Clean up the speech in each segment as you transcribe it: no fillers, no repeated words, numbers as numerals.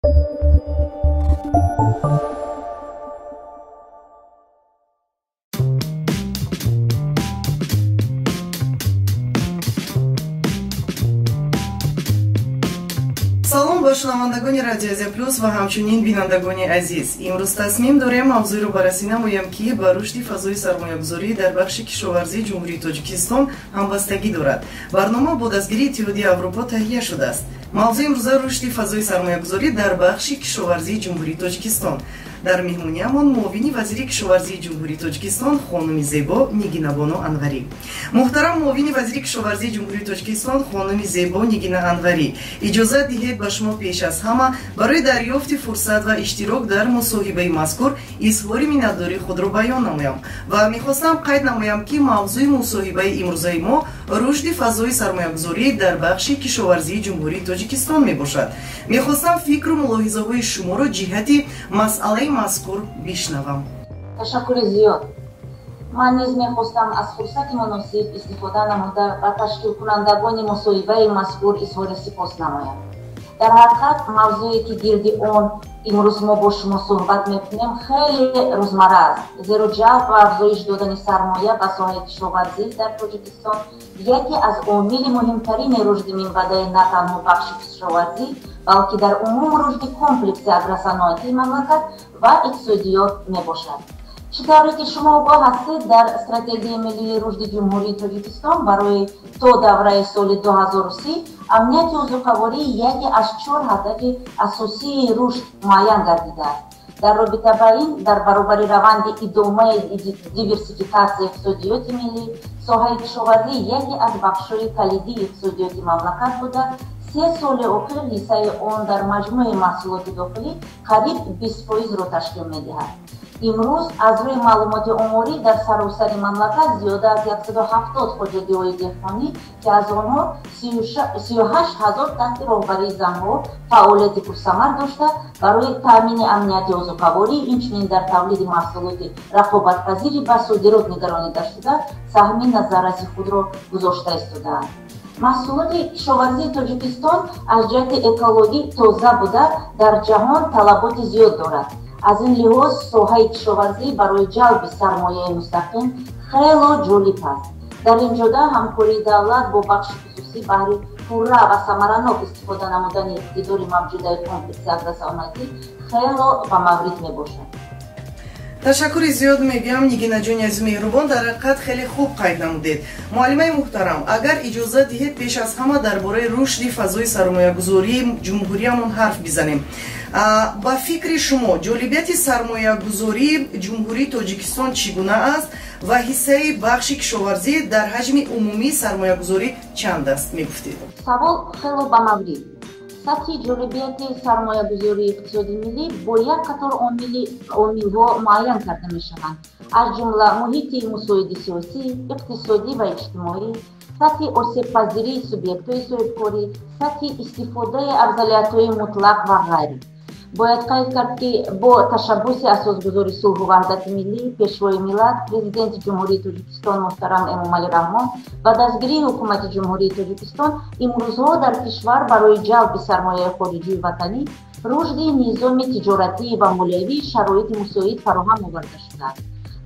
салом ба шунавандагони радио Азия Плюс ва ҳамчунин бинандагони азиз. Имрӯз тасмим дорем мавзӯъеро баррасӣ намоям, ки ба рушди фазои сармоягузорӣ дар бахши кишоварзии ҷумҳурии Тоҷикистон ҳамбастагӣ дорад. Барнома бо дастгирии Иттиҳодияи Аврупо таҳия шудааст. мавзӯи имрӯза рушди фазои сармоягузорӣ дар бахши кишоварзии ҷумҳурии Тоҷикистон. дар меҳмониямон муовини вазири кишоварзии ҷумҳурии Тоҷикистон хонуми Зебо Нигинабоно Анварӣ. муҳтарам муовини вазири кишоварзии ҷумҳурии Тоҷикистон хонуми Зебо Нигина Анварӣ, иҷозат диҳед ба шумо пеш аз ҳама барои дарёфти фурсат ва иштирок дар мусоҳибаи мазкур изҳори миннатдории худро баён намоям ва мехостам қайд намоям, ки мавзӯи мусоҳибаи имрӯзаи мо рушди фазои сармоягузорӣ дар бахши кишоварзии ҷумҳурии Тоҷикистон мебошад. мехостам фикру мулоҳизаҳои шуморо ҷиҳати масъалаи мазкур бишнавам. ташаккури зиёд. ман низ мехостам аз фурсати муносиб истифода намуда ба ташкилкунандагони мусоҳибаи мазкур изҳори сипос намоям. дар ҳақиқат мавзӯе ки гирди он имрӯз мо бо шумо суҳбат мекунем хеле рӯзмарра аст, зеро ҷалб ва афзоиш додани сармоя ба соҳаи кишоварзӣ дар Тоҷикистон яке аз омили муҳимтарини рушди минбаъдаи на танҳо бахши кишоварзӣ, балки дар умум рушди комплекси агросаноатии мамлакат ва иқтисодиёт мебошад. чӣ тавре ки шумо огоҳ ҳастед, дар стратегияи миллии рушди ҷумҳурии Тоҷикистон барои то давраи соли 2030 амнияти узуқаворӣ яке аз 4 ҳадафи асосии рушд муайян гардидааст. дар робита ба ин, дар баробари раванди идомаи диверсификатсияи иқтисодиёти миллӣ, соҳаи кишоварзӣ яке аз бахшҳои калидии иқтисодиёти мамлакат буда 3 соли охир ҳиссаи он дар маҷмӯи маҳсулоти дохилӣ қариб 20%-ро ташкил медиҳад. имрӯз аз рӯи маълумоти оморӣ дар саросари мамлакат зиёда аз 170 хоҷагиҳои деҳқонӣ, ки аз онҳо 38 000 таҳти роҳбарии занҳо фаъолияти пурсамар дошта, барои таъмини амнияти озуқаворӣ, инчунин дар тавлиди маҳсулоти рақобатпазири ба содирот нигаронида шуда саҳми назарраси худро гузошта истодаанд. маҳсулоти кишоварзии Тоҷикистон аз ҷиҳати экологӣ тоза буда дар ҷаҳон талаботи зиёд дорад. аз ин лиҳоз соҳаи кишоварзӣ барои ҷалби сармояи мустақим хело ҷолиб аст. дар ин ҷода ҳамкории давлат бо бахши хусусӣ баҳри пурра ва самаранок истифода намудани иқтидори мавҷудаи комплекси агросаноатӣ хело ба маврид мебошад. ташаккури зиёд мегӯям Нигинаҷони азизу меҳрубон, дар ҳақиқат хеле хуб қайд намудед. муаллимаи муҳтарам, агар иҷозат диҳед пеш аз ҳама дар бораи рушди фазои сармоягузории ҷумҳуриямон ҳарф бизанем. ба фикри шумо ҷолибияти сармоягузории ҷумҳурии Тоҷикистон чӣ гуна аст ва ҳиссаи бахши кишоварзӣ дар ҳаҷми умумии сармоягузорӣ чанд аст? мегуфтед. савол хело ба маврид. сатҳи ҷолибияти сармоягузории иқтисоди миллӣ бо як қатор омилҳо муайян карда мешаванд, аз ҷумла муҳити мусоиди сиёсӣ, иқтисодӣ ва иҷтимоӣ, сатҳи осебпазирии субъектҳои соҳибкорӣ, сатҳи истифодаи афзалиятҳои мутлақ ва ғайра. бояд қайд кард, ки бо ташаббуси асосгузори сулҳу ваҳдати миллӣ, пешвои миллат, президенти ҷумҳурии Тоҷикистон муҳтарам Эмомалӣ Раҳмон ба дастгирии ҳукумати ҷумҳурии Тоҷикистон имрӯзҳо дар кишвар барои ҷалби сармояи хориҷии ватанӣ рушди низоми тиҷоратӣ ва молиявии шароити мусоид фароҳам оварда шудааст.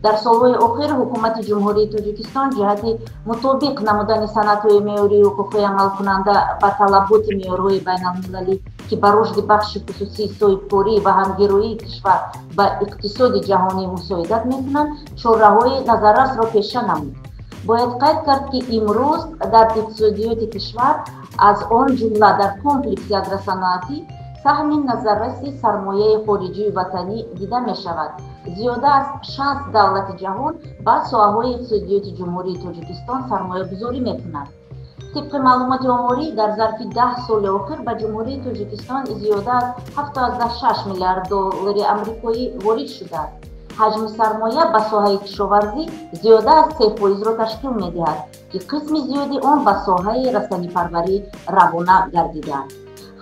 дар солҳои охир ҳукумати ҷумҳурии Тоҷикистон ҷиҳати мутобиқ намудани санадҳои меъёрии ҳуқуқи амалкунанда ба талаботи меъёрҳои байналмилалӣ, ки ба рушди бахши хусусии соҳибкорӣ ва ҳамгироии кишвар ба иқтисоди ҷаҳонӣ мусоидат мекунанд, чораҳои назаррасро пеша намуд. бояд қайд кард, ки имрӯз дар иқтисодиёти кишвар, аз он ҷумла дар комплекси агросаноатӣ, саҳми назарраси сармояи хориҷии ватанӣ дида мешавад. зиёда аз 60 давлати ҷаҳон ба соҳаҳои иқтисодиёти ҷумҳурии Тоҷикистон сармоягузорӣ мекунанд. тибқи маълумоти оморӣ, дар зарфи 10 соли охир ба ҷумҳурии Тоҷикистон зиёда аз 76 миллиард доллари амрикоӣ ворид шудааст. ҳаҷми сармоя ба соҳаи кишоварзӣ зиёда аз 3%-ро ташкил медиҳад, ки қисми зиёди он ба соҳаи расанипарварӣ равона гардидааст.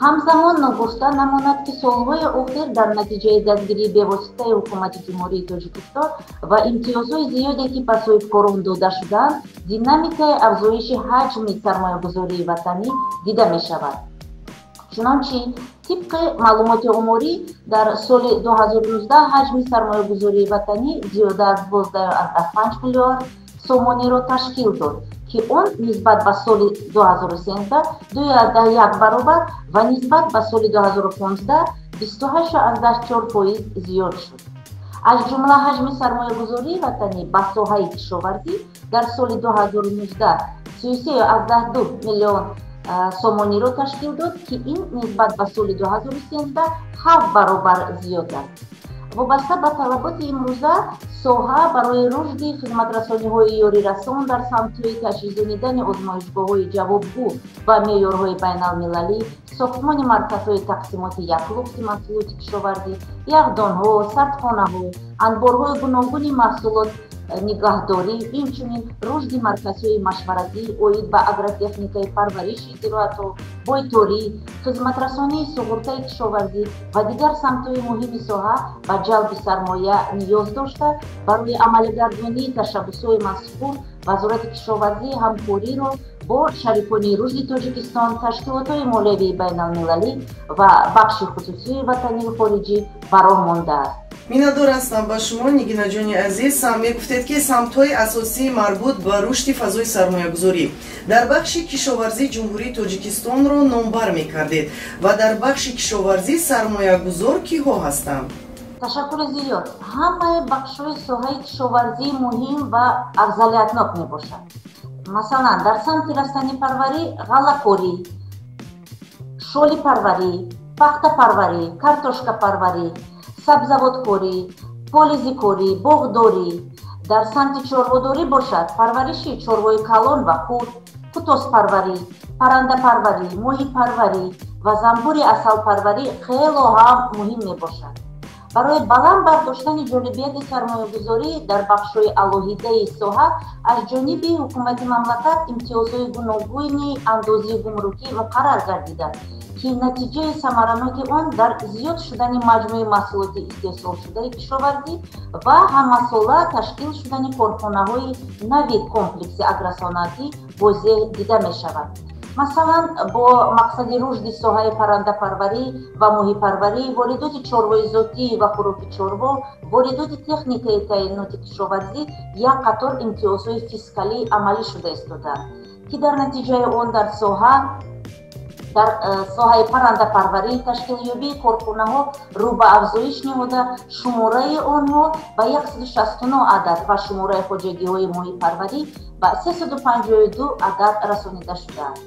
ҳамзамон ногуфта намонад, ки солҳои охир дар натиҷаи дастгирии бевоситаи ҳукумати ҷумҳурии Тоҷикистон ва имтиёзҳои зиёде, ки ба соҳибкорон дода шудаанд, динамикаи афзоиши ҳаҷми сармоягузории ватанӣ дида мешавад. чунончи тибқи маълумоти оморӣ дар соли 2019 ҳаҷми сармоягузории ватанӣ зиёда аз 12,5 миллиард сомониро ташкил дод, ки он нисбат ба соли 2013 2,1 баробар ва нисбат ба соли 2015 28,4% зиёд шуд. аз ҷумла ҳаҷми сармоягузории ватанӣ ба соҳаи кишоварзӣ дар соли 2019 33,2 миллион сомониро ташкил дод, ки ин нисбат ба соли 2013 7 баробар зиёд аст. вобаста ба талаботи имрӯза соҳа барои рушди хизматрасониҳои ёрирасон дар самтҳои таҷҳизонидани озмоишгоҳҳои ҷавобгӯ ба меъёрҳои байналмилалӣ, сохтмони марказҳои тақсимоти яклуфти маҳсулоти кишоварзӣ, яхдонҳо, сардхонаҳо, анборҳои гуногуни маҳсулот нигаҳдорӣ, инчунин рушди марказҳои машваратӣ оид ба агротехникаи парвариши зироатҳо, бойторӣ, хизматрасонии суғуртаи кишоварзӣ ва дигар самтҳои муҳими соҳа ба ҷалби сармоя ниёз дошта, барои амалигардонии ташаббусҳои мазкур вазорати кишоварзӣ ҳамкориро бо шарикони рушди Тоҷикистон, ташкилотҳои молиявии байналмилалӣ ва бахши хусусии ватании хориҷӣ ба роҳ мондааст. миннатдор ҳастам ба шумо нигинаҷони азиз. Мегуфтед ки самтҳои асосии марбут ба рушди фазои сармоягузорӣ дар бахши кишоварзии ҷумҳурии Тоҷикистонро номбар мекардед ва дар бахши кишоварзӣ сармоягузор киҳо ҳастанд? ташаккури зиёд. ҳамаи бахшҳои соҳаи кишоварзӣ муҳим ва афзалиятнок мебошад. масалан дар самти растанипарварӣ ғаллакорӣ, шолипарварӣ, пахтапарварӣ, картошкапарварӣ, сабзаводкорӣ, полизикорӣ, боғдорӣ. дар самти чорводорӣ бошад парвариши чорвои калон ва хур, кутоспарварӣ, паррандапарварӣ, моҳипарварӣ ва занбури асалпарварӣ хело ҳам муҳим мебошад. барои баланд бардоштани ҷолибияти сармоягузорӣ дар бахшҳои алоҳидаи соҳа аз ҷониби ҳукумати мамлакат имтиёзҳои гуногуни андозии гумрукӣ муқаррар гардидааст, ки натиҷаи самараноки он дар зиёд шудани маҷмӯи маҳсулоти истеҳсолшудаи кишоварзӣ ва ҳамасола ташкил шудани корхонаҳои нави комплекси агросанъатӣ возеҳ дида мешавад. масалан бо мақсади рушди соҳаи паррандапарварӣ ва моҳипарварӣ, воридоти чорвои зотӣ ва хӯроки чорво, воридоти техникаи таъиноти кишоварзӣ як қатор имтиёзҳои фискалӣ амалӣ шуда истодаанд, ки дар натиҷаи он дар соҳаи паррандапарварӣ ташкилёбии корхонаҳо рӯ ба афзоиш ниҳода, шумораи онҳо ба 169 адад ва шумораи хоҷагиҳои моҳипарварӣ ба 352 адад расонида шудааст.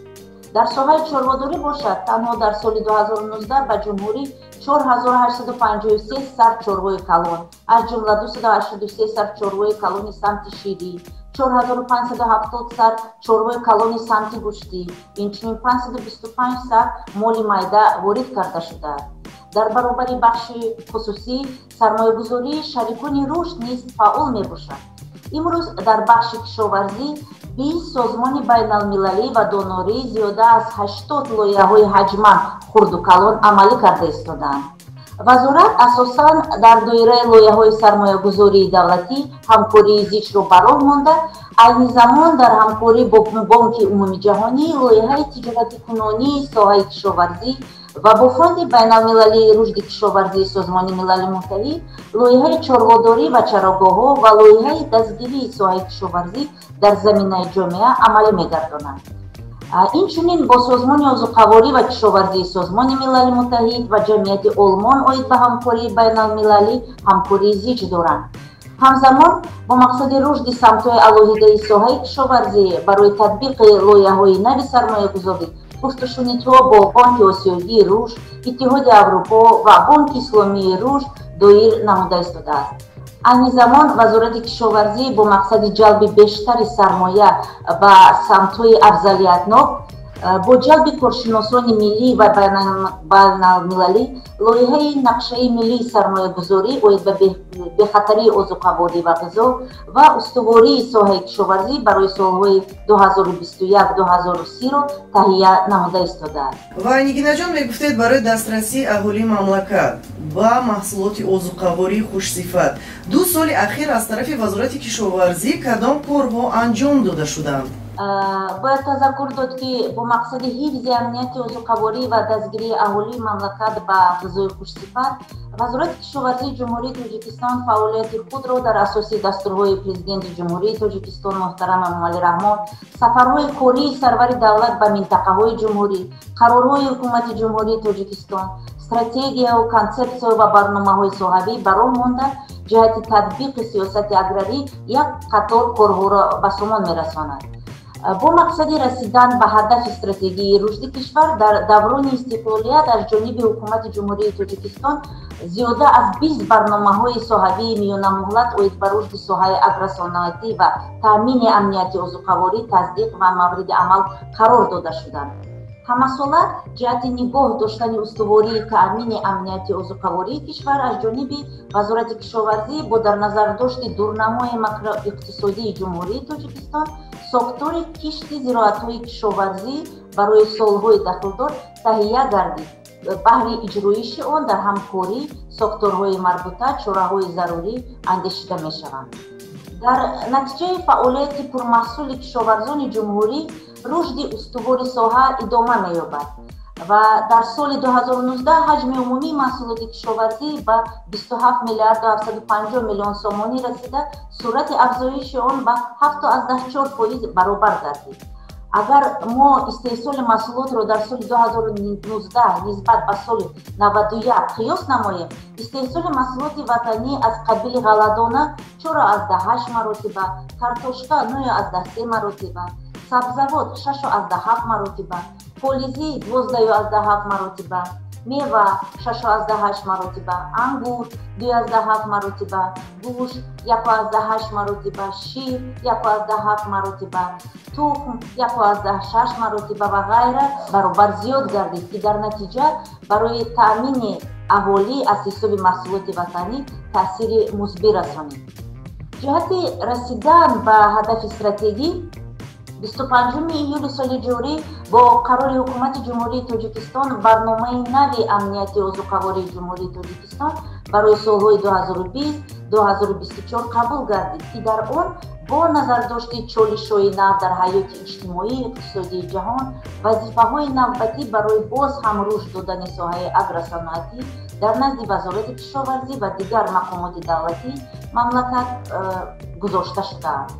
дар соҳаи чорводорӣ бошад, танҳо дар соли 2019 ба ҷумҳурӣ 4853 сар чорвои калон, аз ҷумла 283 сар чорвои калони самти ширӣ, 4570 сар чорвои калони самти гӯштӣ, инчунин 525 сар моли майда ворид карда шудааст. дар баробари бахши хусусӣ сармоягузории шарикони рушд низ фаъол мебошад. имрӯз дар бахши кишоварзӣ 20 созмони байналмилалӣ ва донорӣ зиёда аз 80 лоиҳаҳои ҳаҷман хурду калон амалӣ карда истодаанд. вазорат асосан дар доираи лоиҳаҳои сармоягузории давлатӣ ҳамкории зичро ба роҳ монда, айни замон дар ҳамкорӣ бо Бонки умумии ҷаҳонӣ лоиҳаи тиҷоратикунонии соҳаи кишоварзӣ ва бо Фонди байналмилалии рушди кишоварзии Созмони Милали Муттаҳид лоиҳаи чорводорӣ ва чарогоҳҳо ва лоиҳаи дастгирии соҳаи кишоварзӣ дар заминаи ҷомеа амалӣ мегардонанд. инчунин бо Созмони озуқаворӣ ва кишоварзии Созмони Милали Муттаҳид ва ҷамъияти Олмон оид ба ҳамкории байналмилалӣ ҳамкории зич доранд. ҳамзамон бо мақсади рушди самтҳои алоҳидаи соҳаи кишоварзӣ барои татбиқи лоиҳаҳои нави сармоягузорӣ гуфтушунидҳо бо Бонки Осиёвии рушд, Иттиҳоди Аврупо ва Бонки Исломии рушд доир намуда истодааст. айни замон вазорати кишоварзӣ бо мақсади ҷалби бештари сармоя ба самтҳои афзалиятнок бо ҷалби коршиносони миллӣ ва байналмилалӣ лоиҳаи нақшаи миллии сармоягузорӣ оид ба бехатарии озуқаворӣ ва ғизо ва устувории соҳаи кишоварзӣ барои солҳои 2021-2030-ро таҳия намуда истодааст. ва нигинаҷон мегуфтед барои дастрасии аҳолии мамлакат ба маҳсулоти озуқавории хушсифат 2 соли ахир аз тарафи вазорати кишоварзӣ кадом корҳо анҷом дода шуданд? باید تذکر داد که با مقصد حفظ امنیت عضوکاوری و دستگیری اهالی مملکت به غذای خوش‌صفت، وزارت کشاورزی جمهوری تاجیکستان فعالیت خود را در اساس دستورهای پرزیدنت جمهوری تاجیکستان محترم امومالی رحمان، سفرهای کاری سرور دولت به منطقه‌های جمهوری، قرارهای حکومت جمهوری تاجیکستان، استراتژیا و کنسپسیا و برنامه‌های صاحبی برای مانده جهت تطبیق سیاست اگراری یک قطار کارها را به سامان می‌رساند. با مقصد رسیدن به هدف استراتژی رشد کشور در دوران استقلالیت از جانب حکومت جمهوری تاجیکستان زیاده از 20 برنامه‌های صاحبی میان مهلت اوید بر رشد ساحه اگرصنعتی و تامین امنیت عضوکاوری تصدیق و مورد عمل قرار داده شدند. همساله جهت نگاه داشتن استواری تامین امنیت عضوکاوری کشور از جانب وزارت کشاورزی با در نظر داشت دورنمای ماکرواقتصادی جمهوری تاجیکستان ساختار کشت زراعت‌های کشاورزی برای سال‌های داخلدار تهیه گردید. بهر اجرایش آن در همکاری ساختارهای مربوطه چاره‌های ضروری اندیشیده می‌شوند. در نتیجه فعالیت پرمحصول کشاورزان جمهوری رشد استوار ساحه ادامه می‌یابد و در سال 2019 حجم عمومی محصولات کشاورزی به 27 میلیارد و 750 میلیون سومانی رسیده، سرعت افزایش آن به 7.4% برابر گردید. اگر ما استحصال محصولات را در سال 2019 نسبت به سال 91 قیاس نماییم، استحصال محصولات وطنی از قبیل غله‌دانه 4.8 مرتبه، کارتوشکا 9.3 مرتبه، سبزیجات 6.7 مرتبه، پولیزی 12.7 مرتبه، میوه 6.8 مرتبه، انگور 2.7 مرتبه، گوشت 1.8 مرتبه، شیر 1.7 مرتبه، تخم 1.6 مرتبه و غیره برابر زیاد گردید که در نتیجه برای تامین اهالی از حساب محصولات وطنی تاثیر مثبت رسانید. جهت رسیدن به هدف استراتژی 25 ایول سال جاری با قرار حکومت جمهوری تاجیکستان برنامه نوی امنیت عضوکاوری جمهوری تاجیکستان برای سالهای 2020-2024 قبول گردید که در آن با نظر داشت چالش‌های نو در حیات اجتماعی اقتصادی جهان، وظیفه‌های نوبتی برای باز هم رشد دادن ساحه اگرصنعتی در نزد وزارت کشاورزی و دیگر مقامات دولتی مملکت گذاشته شده است.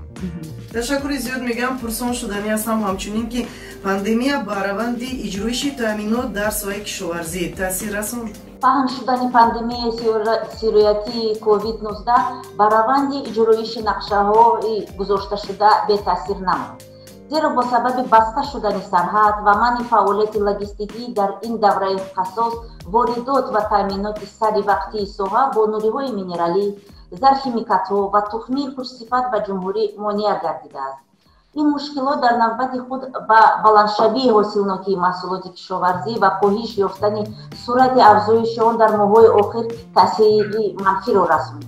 تشکر زیاد میگم. پرسان شدنی هستم همچنین که پاندمیا با روند اجرایش تامینات در ساحه کشاورزی تاثیر رساند. پهن شدن پاندمی سیرویاتی کووید 19 بر روند اجرایش نقشه گذاشته شده به تاثیر نمود، زیرا با سبب بسته شدن سرحد و منع فعالیت لوجستیکی در این دوره حساس واردات و تامینات سری وقتی ساحه با نوری‌های مینرالی، زرخیمیکات‌ها و تخمی خوش‌صفت به جمهوری مانع گردیده است. این مشکلات در نوبت خود به بلندشوی حاصلناکی محصولات کشاورزی و کاهش یافتن سرعت افزایش آن در ماه‌های آخر تاثیر منفی را رساند.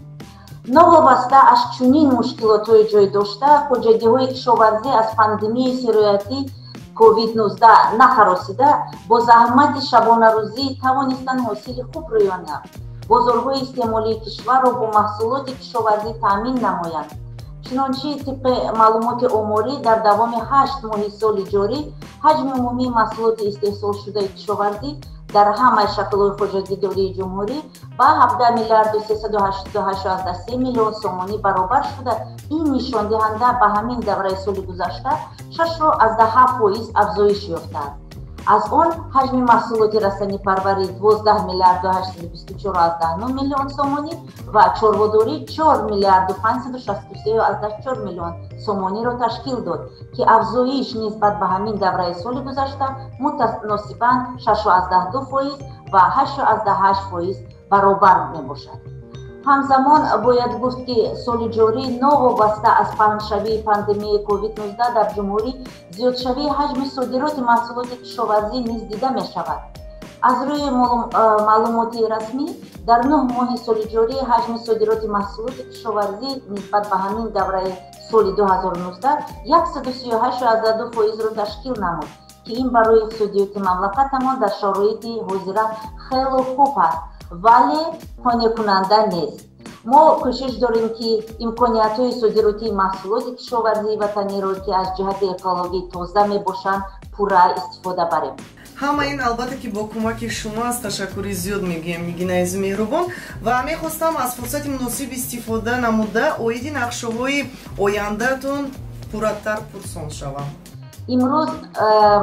نوابسته از چنین مشکلات جای داشته، خودجگی‌های کشاورزی از پاندمی سیرویاتی کووید 19 نخراسیده با زحمت شبانه روزی توانستند حاصل خوب را یابند. بازارهای استعمالی کشور را با محصولات کشاورزی تامین نمایند. چنانچه طبق معلومات آماری در دوام 8 ماه سال جاری حجم عمومی محصولات استحصال شده کشاورزی در همه شکل‌های خودجگیداری جمهوری با 17 میلیارد و 388 میلیون سومانی برابر شده. این نشان دهنده به همین دوره سال گذشته 6.7% افزایش یافته است. از آن حجم محصولات رسانه‌ای پروری 12 میلیارد و 824 میلیون سومانی و چربه‌داری 4 میلیارد و 563 میلیون سومانی را تشکیل داد که افزایش نسبت به همین دوره سال گذشته متناسباً 6.2% و 8.8% برابر میباشد. همزمان باید گفت که سال جاری نوابسته از پهنشوی پاندمی کووید 19 در جمهوری زیادشوی حجم صادرات محصولات کشاورزی نیز دیده می شود. از روی معلومات رسمی در 9 ماه سال جاری حجم صادرات محصولات کشاورزی نسبت به همین دوره سال 2019 138.2% را تشکیل نمود که این برای اقتصادیات مملکتمان در شرایط حاضره خیلی خوب است، ولی قانع کننده نیست. ما کوشش داریم که امکانیت‌های صادراتی محصولات کشاورزی وطنی را که از جهت اکولوژی تازه میباشند پورا استفاده بریم. ҳама ин албатта ки бо кӯмаки шумо аст ташаккури зиёд мегӯям мигина азизи меҳрубон ва мехостам аз фурсати муносиб истифода намуда оиди нақшаҳои ояндаатон пурраттар пурсон шавам. امروز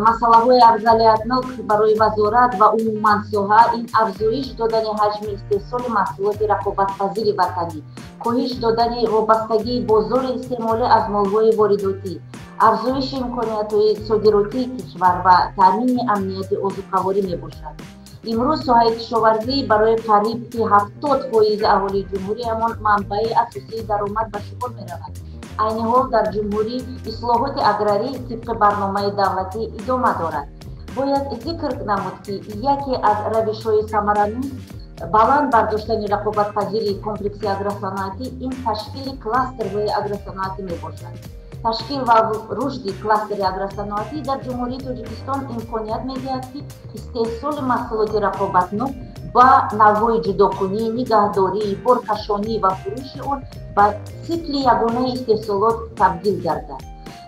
مسئله افضلیتناک برای وزارت و عموما ساحه این افزایش دادن حجم استحصال محصولات رقابت‌پذیر وطنی، کاهش دادن وابستگی بازار استعمال از مال‌های وارداتی، افزایش امکانیت‌های صادراتی کشور و تامین امنیت آذوقه‌واری میباشد. امروز ساحه کشاورزی برای قریب 70% اهالی جمهوریمان منبع اساسی درآمد به شمار می‌رود. عین حال در جمهوری اصلاحات اگراری طبق برنامه دولتی ادامه دارد. باید ذکر نمود که یکی از روش‌های ثمرآمد баланд бардоштани рақобатпазири комплекси агросаноатӣ ин ташкили кластерҳои агросаноатӣ мебошад. ташкил ва рушди кластери агросаноатӣ дар ҷумҳурии Тоҷикистон имконият медиҳад ки истеҳсоли маҳсулоти рақобатнок ба навъҳои ҷудокунӣ, нигаҳдорӣ, боркашонӣ ва фурӯши он ба сикли ягонаи истеҳсолот табдил гардад.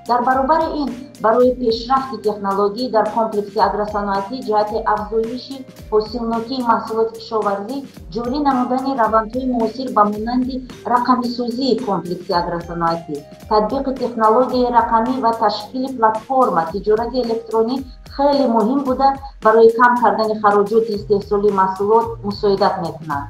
дар баробари ин барои пешрафти технологӣ дар комплекси агросаноатӣ ҷиҳати афзоиши ҳосилнокии маҳсулоти кишоварзӣ ҷорӣ намудани равандҳои муосир ба монанди рақамисозии комплекси агросаноатӣ, татбиқи технологияи рақамӣ ва ташкили платформа тиҷорати электронӣ хеле муҳим буда барои кам кардани хароҷоти истеҳсоли маҳсулот мусоидат мекунад.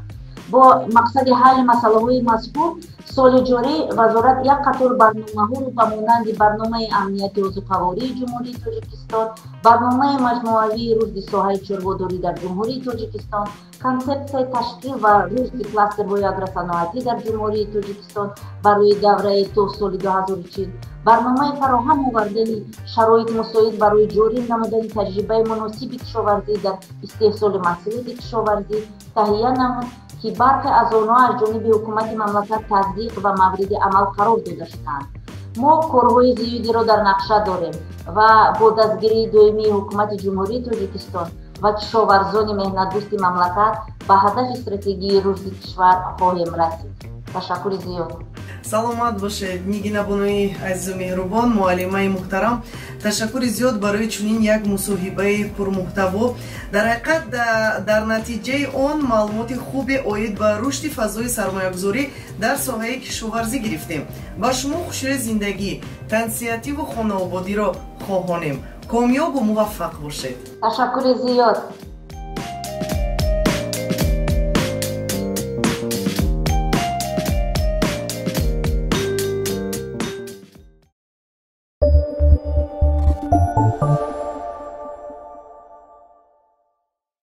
бо мақсади ҳалли масъалаҳои мазкур соли ҷорӣ вазорат як қатор барномаҳоро ба монанди барномаи амнияти озуқавории ҷумҳурии Тоҷикистон, барномаи маҷмуавии рушди соҳаи чорводорӣ дар ҷумҳурии Тоҷикистон, консепсияи ташкил ва рушди кластерҳои агросаноатӣ дар ҷумҳурии Тоҷикистон барои давраи то соли 2040, барномаи фароҳам овардани шароити мусоид барои ҷорӣ намудани таҷрибаи муносиби кишоварзӣ дар истеҳсоли маҳсулоти кишоварзӣ таҳия намуд ки бархе аз онҳо аз ҷониби ҳукумати мамлакат таздиқ ва мавриди амал қарор дода шуданд. мо корҳои зиёдеро дар нақша дорем ва бо дастгирии доимии ҳукумати ҷумҳурии Тоҷикистон ва кишоварзони меҳнатдӯсти мамлакат ба ҳадафи стратегии рушди кишвар хоҳем расид. ташаккури зиёд. саломат бошед нигина бонои азизу меҳрубон, муаллимаи муҳтарам, ташаккури зиёд барои чунин як мусоҳибаи пурмуҳтаво. дар ҳақиқат дар натиҷаи он маълумоти хубе оид ба рушди фазои сармоягузорӣ дар соҳаи кишоварзӣ гирифтем. ба шумо хушои зиндагӣ, тансиативу хонаободиро хоҳонем. комёбу муваффақ бошед. ташаккури зиёд.